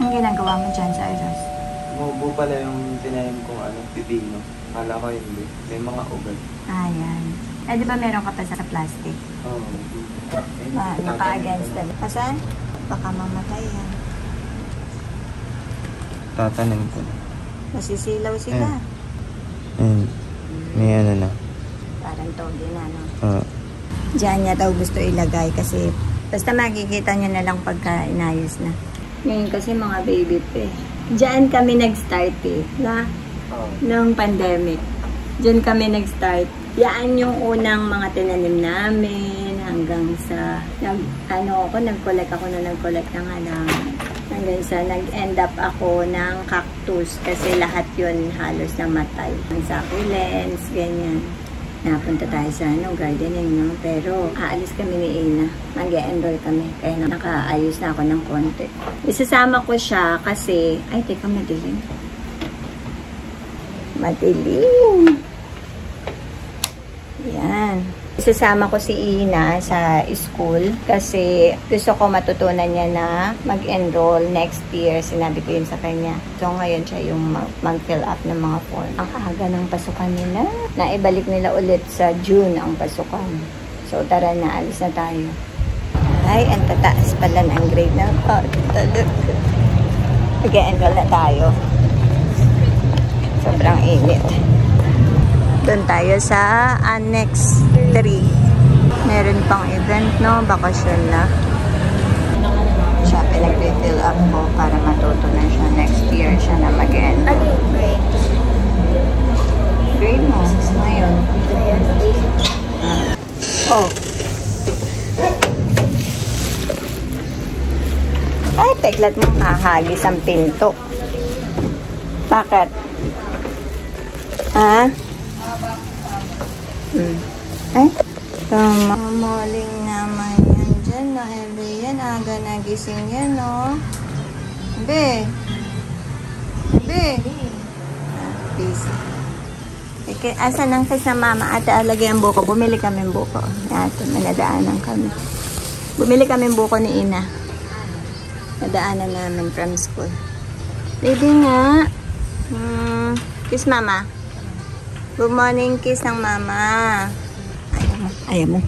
Ang ginagawa mo dyan sa Iros? Mubo pala yung tinayin kong pipino. Kala ko hindi. May mga ugat. Ayan. Eh, di ba meron ka pa sa plastic? Oo. Naka-against na. Asan? Baka mamatay yan. Tatanim ko na. Masisilaw sila. May na. Parang toge na, no? Diyan niya daw gusto ilagay kasi basta makikita niya na lang pagka inayos na. Ngayon kasi mga baby pa eh. Diyan kami nag-start eh. Nung pandemic. Diyan kami nag-start. Yan yung unang mga tinanim namin hanggang sa nag-collect ako ng halaman. Hanggang sa nag-end up ako ng cactus kasi lahat yun halos namatay. Ang succulents, ganyan. Napunta tayo sa gardening, no? Pero aalis kami ni Ina. Mag-e-enroll kami. Kaya nakaayos na ako ng konti. Isasama ko siya kasi, ay teka, madilim. Madilim. Yan. Isasama ko si Ina sa school kasi gusto ko matutunan niya na mag-enroll next year. Sinabi ko yun sa kanya. So ngayon siya yung mag-fill up ng mga form. Ang aga ng pasukan nila. Naibalik nila ulit sa June ang pasukan. So tara na, alis na tayo. Ay, ang tataas pala ng grade na. Mag-enroll na tayo. Sobrang init. Doon tayo sa Annex 3. Meron pang event, no? Bakasyon na. Siya, pinag-fill up ko para matuto na siya. Next year siya na mag-end. Grade mo? Ngayon. Oh. Ay, teklat mo hahagis ang pinto. Bakit? Ha? Ay, mamaling naman yan dyan, no? Every yan, aga nagising yan, no? Be. Busy. Asa nang kay sa mama? Ate, alagay ang buko. Bumili kami ng buko. Ate, manadaanan kami. Bumili kami ng buko ni Ina. Nadaanan namin from school. Baby nga. Kiss mama. Good morning, kiss ng mama. Ayaw mo.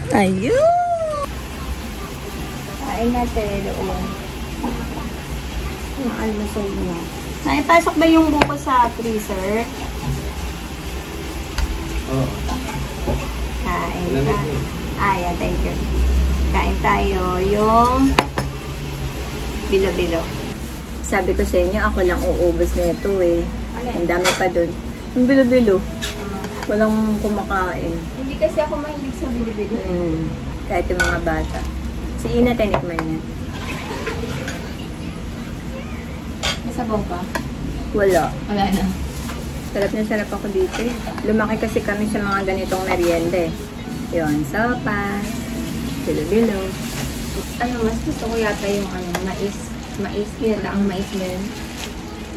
Ayun. Kain natin doon. Yung almusal mo. Naipasok ba yung buko sa freezer? Oo. Kain ka. Ayan, thank you. Kain tayo yung bilo-bilo. Sabi ko sa inyo, ako lang uubos na ito eh. Ang dami pa dun. Yung bilo-bilo. Walang kumakain. Hindi kasi ako mahilig sa bilo-bilo. Kahit yung mga bata. Si Ina, tinikman niya. Nasabaw ka? Wala. Wala na. Sarap na sarap ako dito eh. Lumaki kasi kami sa mga ganitong merienda eh. Yun, sopas, bilo-bilo. Mas gusto ko yata yung mais. Ginataang mais din.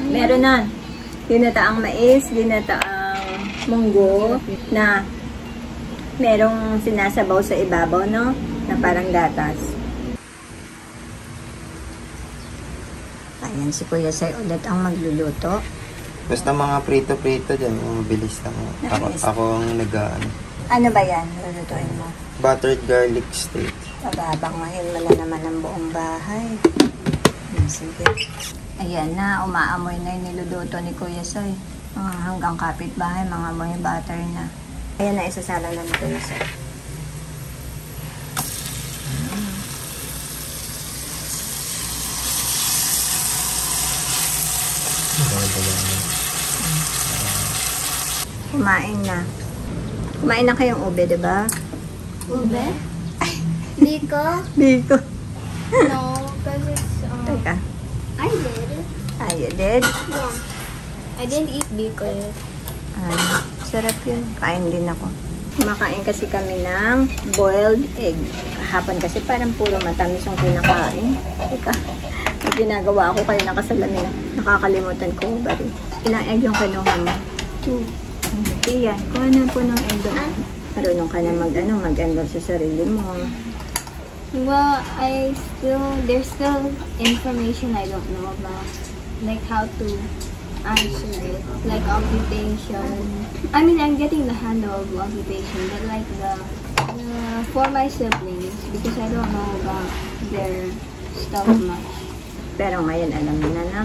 Meron na. Ginataang mais, ginataang munggo na merong sinasabaw sa ibabaw, no? Na parang gatas. Ayan, si Kuya Sai ulit ang magluluto. Basta mga prito-prito dyan, mabilis lang. Ako ang Ano ba yan? Lulutuin mo? Buttered garlic steak. Pababangahin mo na naman ang buong bahay. Sige. Ayan na, umaamoy na yung niluduto ni Kuya Sai. Hanggang kapitbahay, mga amoy butter na. Ayan na, isasala na ni Kuya Sai. Kumain na. Kumain na kayong ube, diba? Ube? Biko? Biko. No, because it's... Teka. I did. Ah, you did? Yeah. I didn't eat biko yet. Sarap yun. Kain din ako. Kumakain kasi kami ng boiled egg. Kahapon kasi parang puro matamis yung kinakain. Teka. May ginagawa ako kaya nakasalamin. Nakakalimutan ko ba rin. Ilang egg yung kinuha mo? 2. Iyan. Kuha na po ng egg doon. Marunong ka na mag-enroll sa sarili mo. Well, there's still information I don't know about, like how to answer it, like occupation. I mean, I'm getting the handle of occupation, but like for my siblings, because I don't know about their stuff much. Pero ngayon alam mo na, no?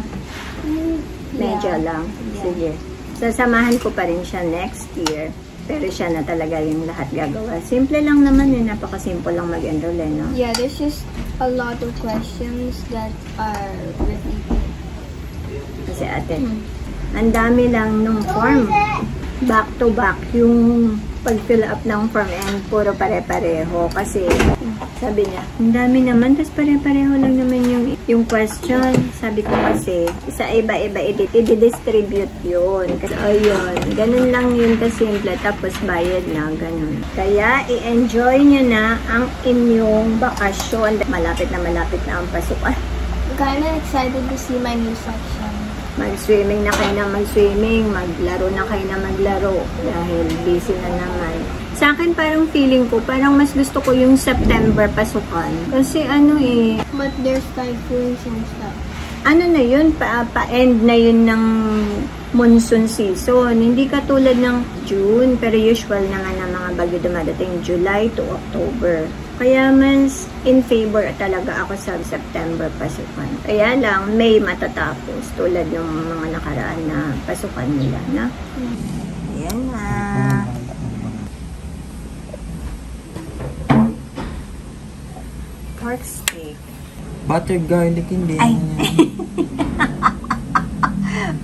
Medyo lang. Yeah. Sige. Sasamahan ko pa rin siya next year. Pero siya na talaga yung lahat gagawa. Simple lang naman eh. Napaka-simple lang mag-enroll eh, no? Yeah, there's just a lot of questions that are repeated. Kasi ate, ang dami lang nung form. Back to back yung pag-fill up ng form and puro pare-pareho. Kasi sabi niya, ang dami naman, tapos pare-pareho lang naman yung question. Sabi ko kasi, sa iba-iba i-distribute yun. Kasi ayun, ganun lang yun kasimple, tapos bayad na, ganun. Kaya, i-enjoy nyo na ang inyong bakasyon. Malapit na ang pasukan. I'm kinda excited to see my new section. Mag-swimming na kayo na mag-swimming, maglaro na kayo na maglaro dahil busy na naman. Sa akin parang feeling ko, parang mas gusto ko yung September pasukan. Kasi ano eh. But there's typhoons and stuff. Ano na yun, pa-end na yun ng monsoon season. Hindi katulad ng June, pero usual naman ng mga bagyo dumadating July to October. Kaya mas in favor talaga ako sa September pasukan. Kaya lang, May matatapos tulad ng mga nakaraan na pasukan nila, na? Ayan na. Pork steak. Buttered garlic, hindi. Ay!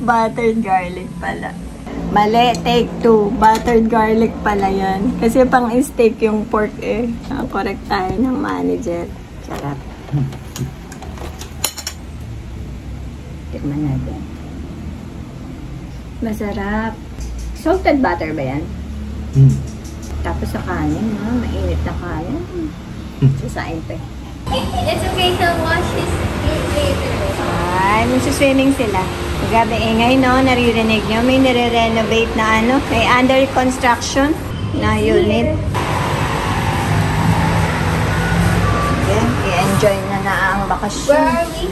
Buttered garlic pala. Mali, take 2. Buttered garlic pala yan. Kasi pang steak yung pork eh. Correct tayo ng manager. Sarap. Tignan natin. Masarap. Salted butter ba yan? Tapos sa kanin, no? Mainit na kanin. Sasain pa eh. It's okay to wash this later. Ay, magsiswimming sila. Grabe ingay, no? Naririnig nyo. May nire-renovate na ano. May under construction na unit. Yan. I-enjoy na ang bakasyon. Where are we?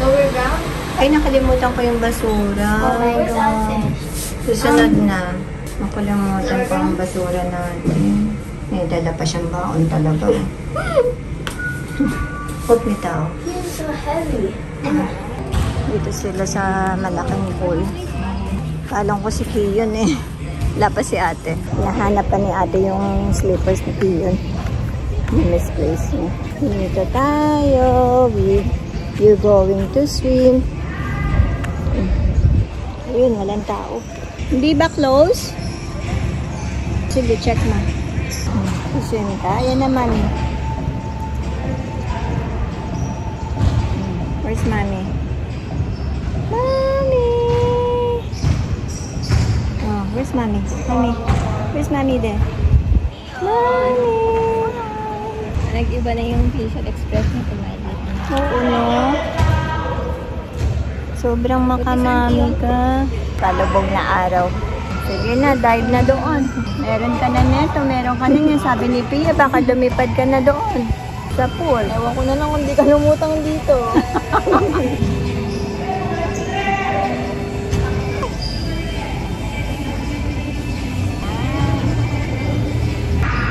Lower ground? Ay, nakalimutan ko yung basura. Oh my God. Susunod na. Makalimutan ko ang basura natin. May dala pa siyang baon talaga. Huwag ni tao. You're so heavy. Dito sila sa malaking pool. Kalong ko si Kiyon eh. Wala pa si ate. Nahanap pa ni ate yung slippers ni Kiyon. Misplace niya. Dito tayo. You're going to swim. Ayun, walang tao. Hindi ba close? Sige, check mo. Swim ka. Ayan naman. Where's mommy? Mommy! Oh, where's mommy? Mommy. Where's mommy there? Mommy! Nag-iba na yung facial expression ko, Miley. Oo, no? Sobrang makamami ka. Palubog na araw. Sige na, dive na doon. Meron ka na neto, meron ka na niya. Sabi ni Pia, baka lumipad ka na doon. Sa pool. Ewan ko na lang kung di ka lumutang dito.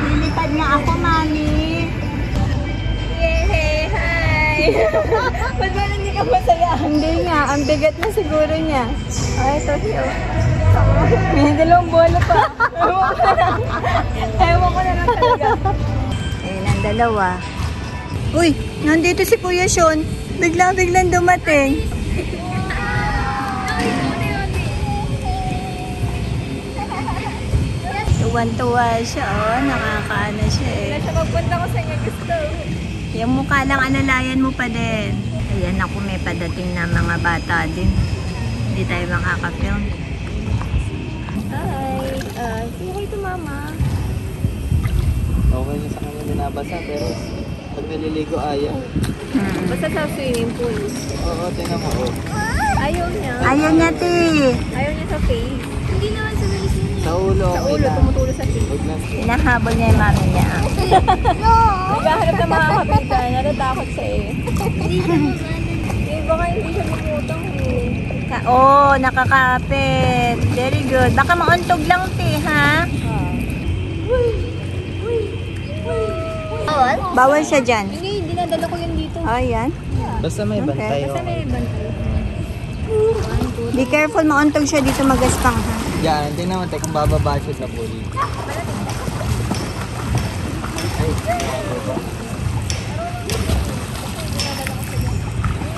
Lilipad nga ako, mami. Yay! Hi! Ba't ba hindi ka masaya? Hindi nga, ang bigat na siguro niya. Ay, ito siya. May dalawang bola pa. Ewan ko na lang talaga. Ayun ang dalawa. Uy, nandito si Kuya Sean. Biglang dumating. Tuwan-tuwa siya, oh. Nakakaano siya eh. Nasa pagpunta ko sa inyo gusto. Yung mukha lang alalayan mo pa din. Ayan ako, may padating na mga bata din. Hindi tayo makaka-film. Hi! Say hi to mama. Okay na sa kanya binabasa, pero pag naliligo ayaw. Basta sa swimming pool. Oo, tingnan mo. Oh. Ayaw niya. Ayaw niya, te. Ayaw niya sa face. Hindi naman sa face niya. Sa ulo. Sa ulo, tumutulo sa face. Huwag lang. Hinahabol niya yung mami niya. Naghahanap ng mga kapitan, natatakot siya eh. Baka hindi siya lumutang eh. Oh, nakakapit. Very good. Baka mauntog lang, te, ha? Bawal siya dyan. Hindi, dinadala ko yun dito. Oh, yan. Basta may bantay. Basta may bantay. Be careful, mauntog siya dito magaspang, ha? Yan, hindi naman tayo kung bababa siya sa pool.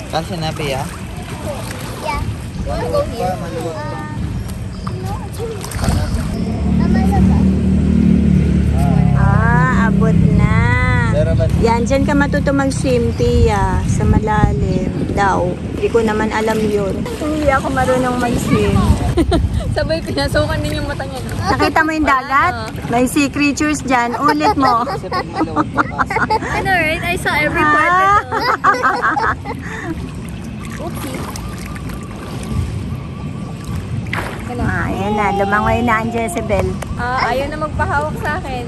Kasi na, Pia? Yeah. You wanna go here? Abot na. Pero ba't Yan, dyan ka matuto mag-swim, Pia, sa malalim daw. Hindi ko naman alam yun. Hindi ako marunong mag-swim. Sabay pinasukan din yung mata niya. Nakita mo yung dagat? May sea creatures dyan. Ulit mo. kasi pag malawag papasok? I know, right? I saw every part of it. Oopsie. Ayan na. Lumangoy na ang Jezebel. Ayaw na magpahawak sa akin.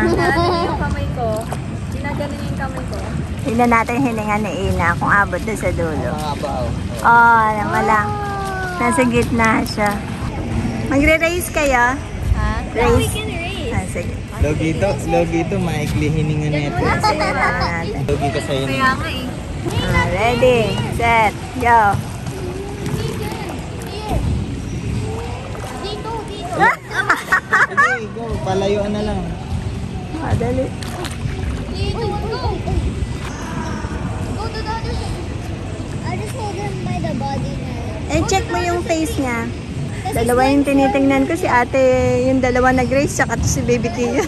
Ginaganon yung kamay ko. Ginaganon yung kamay ko. Tignan natin yung hininga ni Ina kung abot doon sa dulo. Mga bao. Oh, wala. Nasa gitna siya. Magre-race kayo? Ha? Race? We can race. Sige. Logito, maikli hininga na ito. Simulan natin. Logi ka sa'yo. Kaya nga eh. Ready, set, go. Sige, go. Palayuan na lang. Madali. Eh, check mo yung face niya. Dalawa yung tinitingnan ko. Si ate, yung dalawa nag-race, tsaka to si baby Kiyo.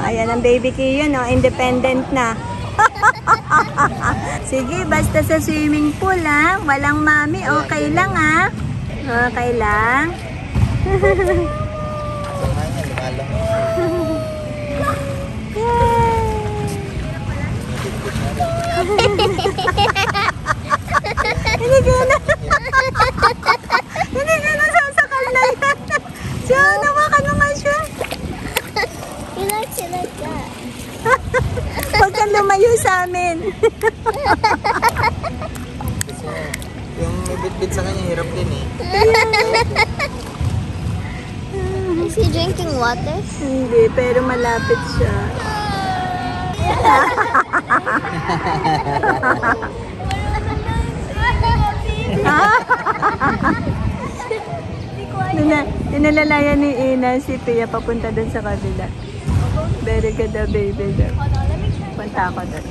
Ayan ang baby Kiyo, no? Independent na. Sige, basta sa swimming pool, ha? Walang mami, okay lang, ha? Okay lang. Sama niya, lumalang. Hindi ko na. Hindi ko na sasakal na yan. Siya, nawakan naman siya. He likes it like that. Huwag kang lumayo sa amin. Kasi yung may bit-bit sa kanya, hirap din eh. Is he drinking water? Hindi, pero malapit siya. Ninalalayan ni Ina si Pia papunta dun sa kabila. Very good the baby daw. Punta ako dun.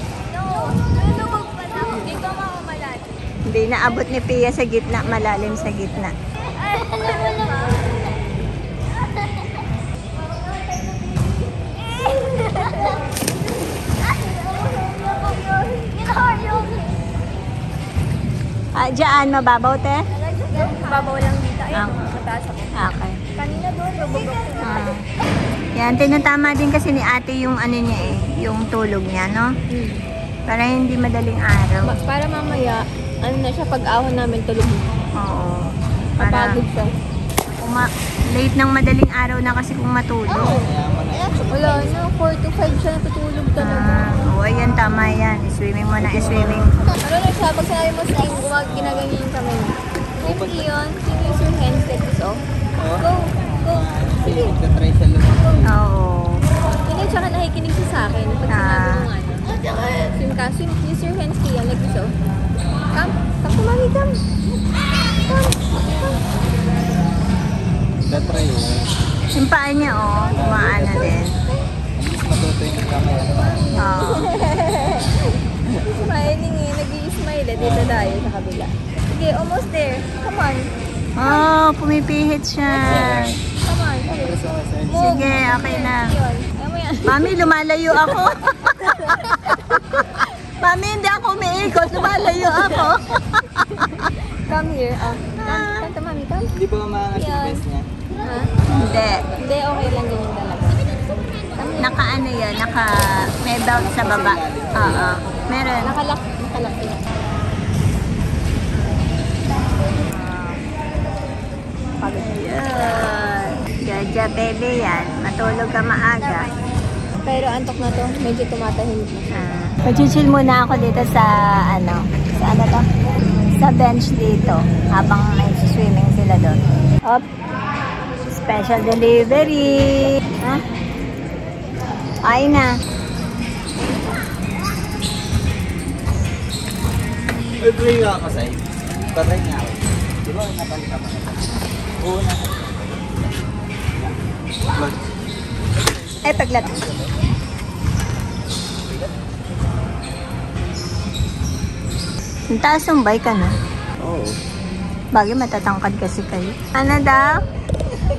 Hindi naabot ni Pia sa gitna, malalim sa gitna. Diyan, mababaw, te? Babaw lang dito. Ay, Ah. mataas ako. Okay. Kanina doon, lubog ako. Yan, tinatama din kasi ni ate yung ano niya eh, yung tulog niya, no? Para hindi madaling araw. Para mamaya, ano na siya, pag-ahon namin tulog. Oo. Para Kapagod siya. late ng madaling araw na kasi kung matulog. Kaya mo na. Wala na, 4 to 5 siya natutulog talaga. Oo, ayan, tama yan. Swimming mo na, swimming. Ano na siya, pag sinabi mo sa ginaganyan yung kamay mo. Hindi yun, can you use your hands like this, oh? Go, go. Sige, nagtatry siya lang. Oo. Hindi, tsaka nakikinig siya sa akin. Pag sinabi mo ano. Swim ka, swim, use your hands kaya, like this, oh. Come, come to mommy, come. Come, come. Nagtatry eh. Yung paa niya, oh, umaano din. Mas matuto yung kamay. Oo. Smiling eh, nag-i-smile eh. Dito tayo sa kabila. Sige, almost there. Come on. Oh, pumipihit siya. Come on. Move. Sige, okay na. Yun. Ayaw mo yan. Mami, lumalayo ako. Mami, hindi ako umiikot. Lumalayo ako. Come here. Oh. Come to mommy, come. Hindi ba umangat yung best niya? Ha? Hindi. Hindi, okay lang ganyan talaga. Naka ano yan, naka may belt sa baba. Oo. Meron. Nakalak yun. Ayan. baby yan. Matulog ka maaga. Pero antok na to. Medyo tumatahimik na siya. Mag-chill muna ako dito sa to? Sa bench dito. Habang nagsiswimming sila doon. Up. Special delivery. Ha? Ay na. Ay, pray nga ako sa'yo. Patry nga ako. Di ba natali ka pa na? Oo na. Ay, paglat. Tasumbay ka na. Oo. Bagay matatangkad kasi kayo. Ano daw?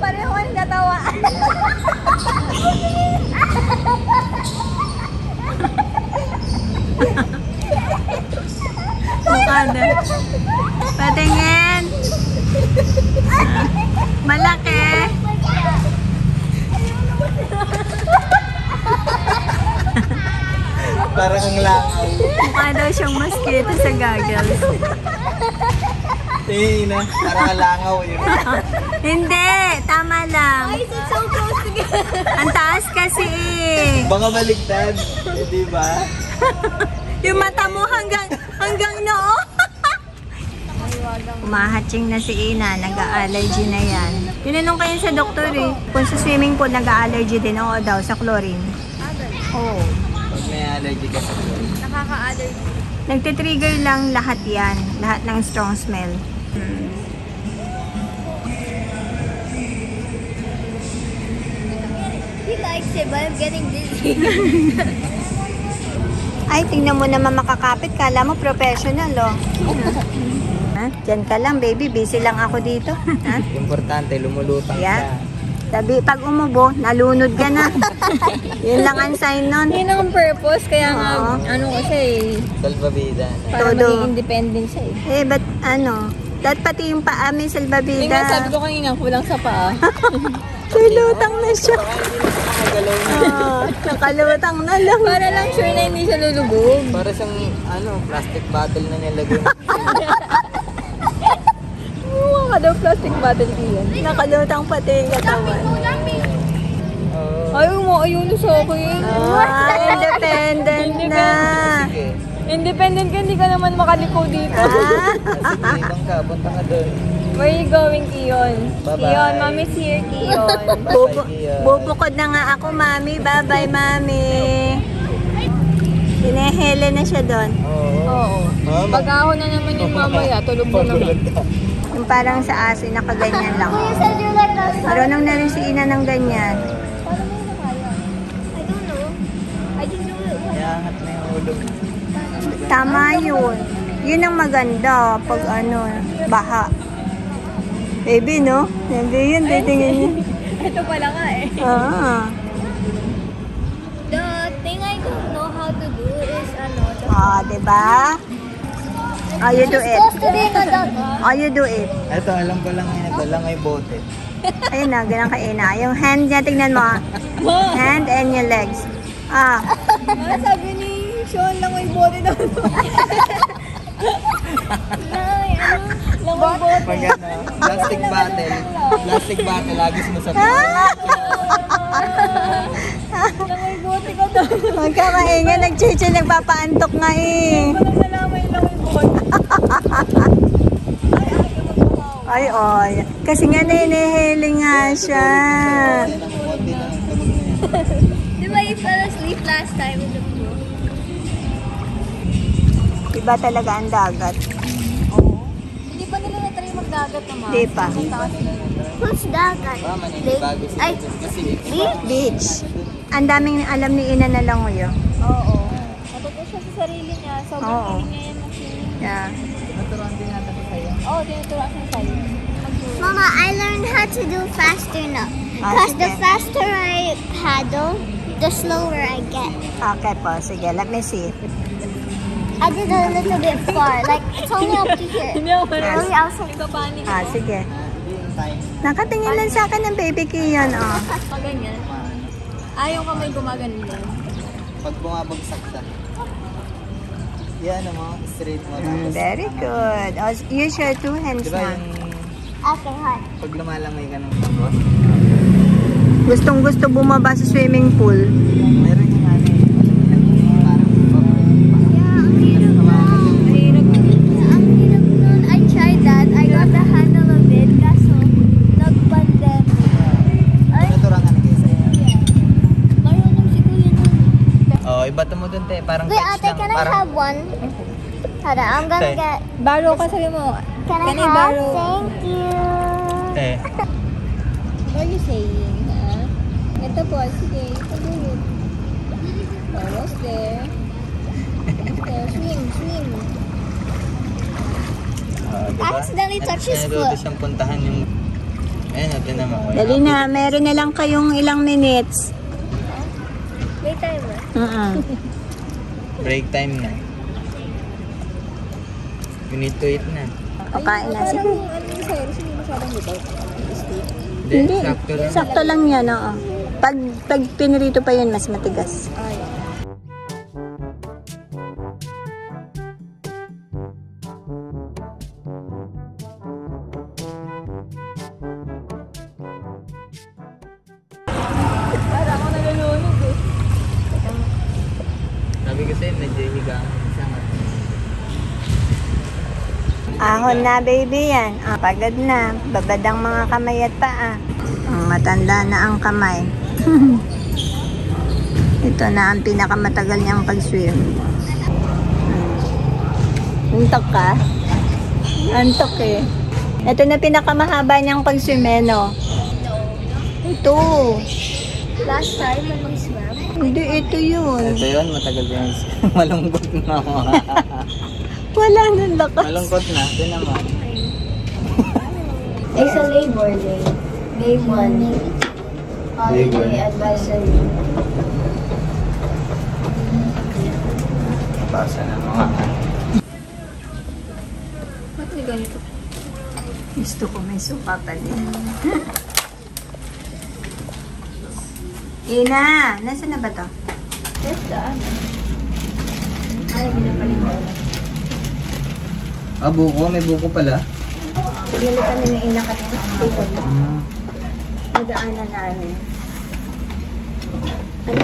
Pareho ang natawa. Mukha na. Patingin. Malaki. Parang ang langaw. Mukha daw siyang mosquito sa goggles. Tingin na. Parang ang langaw yun. Hindi, tama lang. Why is it so close together? Ang taas kasi eh. Baka baligtad. Eh, di ba? Yung mata mo hanggang noo. Umahatching na si Ina, nag-allergy na yan. Tinanong kayo sa doktor eh. Kung sa swimming pool nag-allergy din, oo daw, sa chlorine. Oo. Pag may allergy ka sa chlorine. Nakaka-allergy. Nagtitrigger lang lahat yan. Lahat ng strong smell. He likes it, but I'm getting dizzy. Ay, tingnan mo naman makakapit. Kala mo professional, oh. Ha? Diyan ka lang, baby. Busy lang ako dito. Ha? Importante, lumulutang Yeah. ka. Sabi, pag umubo, nalunod ka na. Yun lang ang sign nun. Yun ang purpose, kaya nga, Oo. ano kasi, Salvavida. para Todo. maging independent siya eh. Eh, ba't ano? Dapat pati yung paa may Yung salbabida. nga sabi ko kanina, kulang sa paa. Lulutang na siya. Baka hindi na siya makagalaw na. Nakalutang na lang. Para lang sure na hindi siya lulubog. Para siyang, plastic bottle na nilagay mo. Mukha ka daw plastic bottle yan. Nakalutang pati yung katawan. Oo. Ayaw mo, ayaw na sa akin. Independent na. Sige. Independent ka, hindi ka naman makaliko dito. Sige, ibang ka. Punta ka doon. Where are you going, Kiyon? Bye-bye. Kiyon, mommy's here, Kiyon. Bubukod na nga ako, mami. Bye-bye, mami. Inehele na siya doon. Oo. Mama. Pag-ahon na naman yung mamaya, tulog na naman. Yung parang sa aso, nakaganyan lang. Marunong na rin si Ina ng ganyan. Paano mo yun kaya? I don't know. I just do it. Iangat na yung ulo. Tama yun. Yun ang maganda pag baha. Baby, no? Baby yun, titingin niya. Ito pala nga eh. Ah. The thing I don't know how to do is Diba? Oh, you do it. Oh, you do it. Ito, alam ko lang yan. Ito lang ay bote. Ayun na, ganun ka Ina. Yung hand niya, tingnan mo. Hand and your legs. Ah. sabi ni Sean lang may bote daw. Lang may bote. Pag plastic bottle, lagis mo sa Lang may bote ka daw. Huwag ka maingay, nagchichi, nagpapaantok nga eh. Walang nalaman lang may bote. Ay, oy. Kasi nga nainihili nga siya. Di ba you fell asleep last time in the pool? Iba talaga ang dagat. Oo. Hindi pa nila na-try magdagat naman. Di pa. What's dagat? Bago Ay, kasi Beach. Ang daming alam ni Ina na lang yun. oo. Natuto siya sa sarili niya. Sobrang Oo. galing niya yan mag-swimming. Yeah. naturuan din natin ko sa'yo. Oo, tinuturuan siya sa'yo. Mama, I learned how to do faster now. Ah, Because the sige. faster I paddle, the slower I get. Okay po, sige. Let me see. I did a little bit far. Like, it's only up to here. Hindi ako Only outside. nagpapanik. Ah, sige. Nakatingin lang sa akin ng baby Kiyon, oh. Pag ganyan. Yung kamay gumagano din. Pag bumabagsak siya. Yan mo, straight mo. Very good. Oh, use your two hands Diba na. yung Okay, hot. pag lumalamay ka ng pagod? Gustong gusto bumaba sa swimming pool. Meron yung ano eh. Yeah, ang hirap na. Ang hirap nun. I tried that. I got the handle of it. Kaso, nag-pandemic. Ay, Naturangan na kayo sa'yo. marunong si Kuya nun. Oo, ibato mo dun, te. Parang Wait, catch ate, lang. can I Parang... have one? Tada, I'm gonna Say. get... Baro ka, sabi mo. Can I Can I have? borrow? Thank you. Te. What are you saying, ha? Ito po, sige. Ito po yun. Almost there. Almost there. Swim, swim. Diba? Accidentally touched his Nadudo foot. siyang puntahan yung... Ayun, natin naman. Dali na, meron na lang kayong ilang minutes. May timer. Break time na. You need to eat na. Pakain na. Sige. Ano yung sa'yo? Sige, masyadong without steak. Hindi, sakto lang. Sakto lang yan, oo. Pag pinirito pa yun, mas matigas. Ay. Para ako nalulunod eh. Sabi ko sa'yo, naghihiga ang isang Ahon na, baby, yan. Pagod na. Babad ang mga kamay at paa. Matanda na ang kamay. Ito na ang pinakamatagal niyang pag-swim. Antok ka? Antok eh. Ito na pinakamahaba niyang pag-swim eh, no? Ito. Last time when we swam. Hindi, ito yun. Ito yun, matagal yun. Malungkot na ako. Wala nang lakas. Malungkot na. Ito naman. It's a labor day. Day 1. Holiday advisory. Basa na mga. Ba't may ganito? Gusto ko may suka pa din. Ina! Nasaan na ba to? Yes, daan. Ay, ginapalit mo. Buko. May buko pala. Paglalit kami ng ina ka ng table. Nadaanan namin. Ano?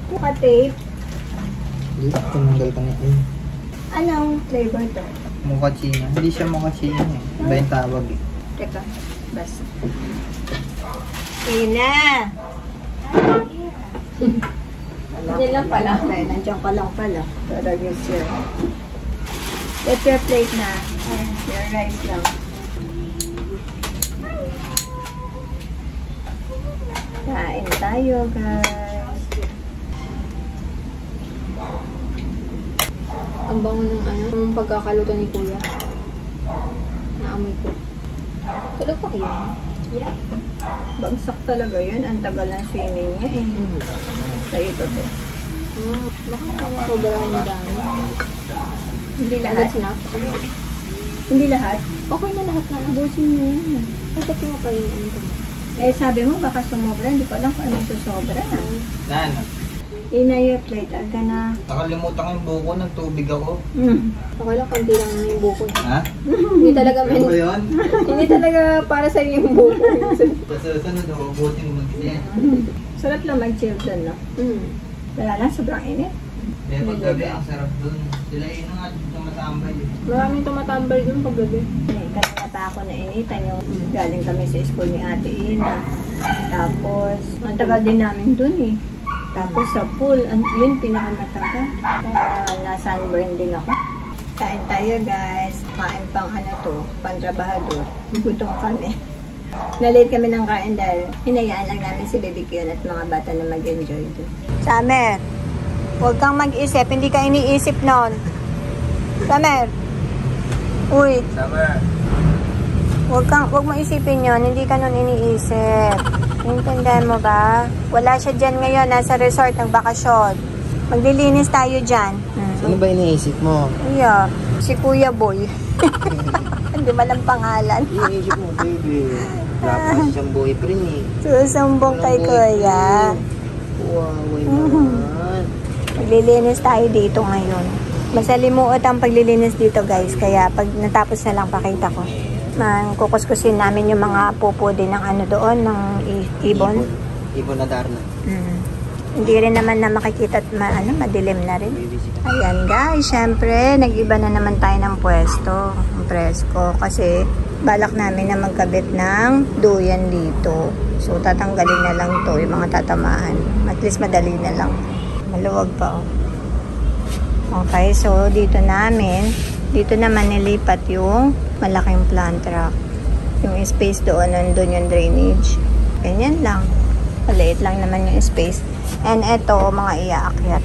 Buka tape. Tumanggal ka na yun. Anong flavor to? Mochaccino. Hindi siya mochaccino eh. Iba yung tawag eh. Teka, basta. Ina! Nandiyan lang pala. Nandiyan ka lang pala. Para guess yun. Get your plate na. Ayan, your rice lang. Kain tayo, guys. Ang bango ng ano, ng pagkakaluto ni Kuya. Naamoy ko. Tulog pa kayo? Yeah. Bagsak talaga yun. Ang tagal ng swimming niya eh. Sa ito to. Baka sobrang dami. Hindi lahat. That's enough. Hindi lahat. Okay na lahat na. Busin mo yan. Bakit mo pa yung ano ko? Eh, sabi mo baka sumobra. Hindi ko alam kung ano susobra. Nan, Ina, your plate. Aga na. nakalimutan ko yung buko. Nagtubig ako. Okay lang, konti lang na yung buko. Ha? Hindi talaga Ano ba yun? Hindi talaga para sa yung buko. Sa susunod, hubutin mo kasi. Sarap lang mag-chill doon, no? Wala na, sobrang init. Kaya paggabi, ang sarap dun. Sila yun nga tumatambay. Maraming tumatambay dun paggabi. Eh, kanina pa ako nainitan yung galing kami sa school ni Ate Ina. Tapos, ang tagal din namin dun eh. Tapos sa pool, yun pinakamatagal. Na-sunburn din ako. Kain tayo guys. Kain pang ano to, pang trabahador. Gutom kami. Nalate kami ng kain dahil hinayaan lang namin si Baby Kion at mga bata na mag-enjoy doon. Samer, huwag kang mag-isip. Hindi ka iniisip nun. Samer, uy, Summer. huwag mo isipin yun. Hindi ka nun iniisip. Intindihan mo ba? Wala siya dyan ngayon. Nasa resort, nagbakasyon. Maglilinis tayo dyan. Ano ba iniisip mo? Yeah, si Kuya Boy. Hindi malang pangalan. Iniisip mo, baby. Wala pa siyang boyfriend eh. Susumbong kay Kuya. Wow, naman. Maglilinis tayo dito ngayon. Masalimuot ang paglilinis dito guys. Kaya pag natapos na lang pakita ko. kukuskusin namin yung mga pupo din ng ano doon, ng ibon. Ibon na Darna. Hindi rin naman na makikita at madilim na rin. Ayan guys, syempre, nag-iba na naman tayo ng pwesto, ng presko, kasi balak namin na magkabit ng duyan dito. So, tatanggalin na lang to, yung mga tatamaan. At least madali na lang. Maluwag pa, oh. Okay, so dito naman nilipat yung malaking plant rack. Yung space doon, nandun yung drainage. Ganyan lang. Maliit lang naman yung space. And eto, mga iaakyat.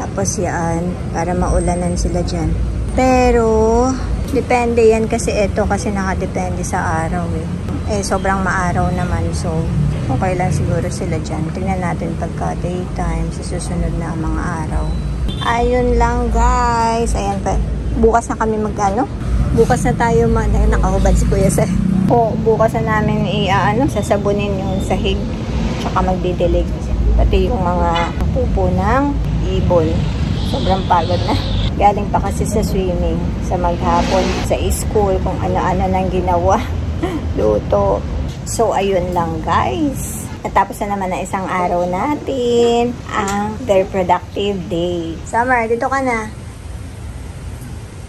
Tapos yan, para maulanan sila dyan. Pero, depende yan kasi eto, kasi nakadepende sa araw eh. Sobrang maaraw naman, so okay lang siguro sila dyan. Tingnan natin pagka daytime, sa susunod na mga araw. Ayun lang guys. Ayan pa. Bukas na kami bukas na tayo nakahubad si Kuya Sir. Bukas na namin sasabunin yung sahig. Tsaka magdidilig. Pati yung mga pupo ng ibon. Sobrang pagod na. Galing pa kasi sa swimming, sa maghapon, sa school, kung ano-ano nang ginawa. Luto. So, ayun lang guys. Natapos na naman na isang araw natin. Ang very productive day. Summer, dito ka na.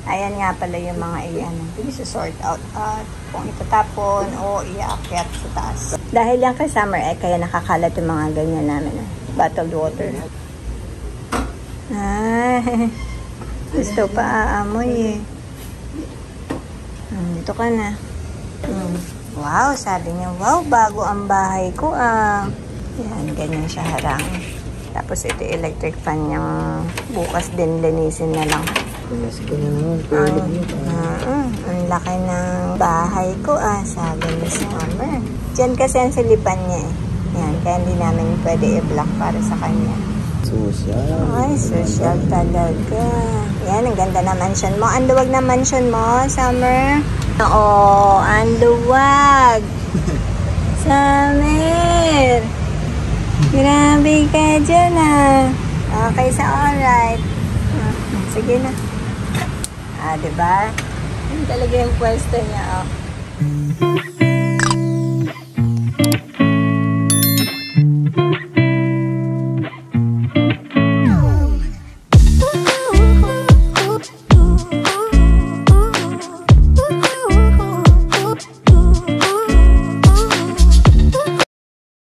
Ayan nga pala yung mga iyan. Sort out at kung itatapon o iaakyat sa taas. Dahil yan kay Summer, kaya nakakalat yung mga ganyan namin. Bottled water. Ay, gusto pa aamoy eh. Dito ka na. Wow, sabi niya, wow, bago ang bahay ko Yan, ganyan siya harang. Tapos ito electric fan niyang bukas din linisin na lang. Ang laki ng bahay ko sabi ni Summer. Diyan kasi ang silipan niya eh. Yan, kaya hindi namin pwede i-block para sa kanya. Social. Ay, social talaga. Yan, ang ganda na mansion mo. Ang luwag na mansion mo, Summer. Oo, ang luwag. Summer. Grabe ka dyan Okay, sa alright. Sige na. Diba? Yan talaga yung pwesto niya,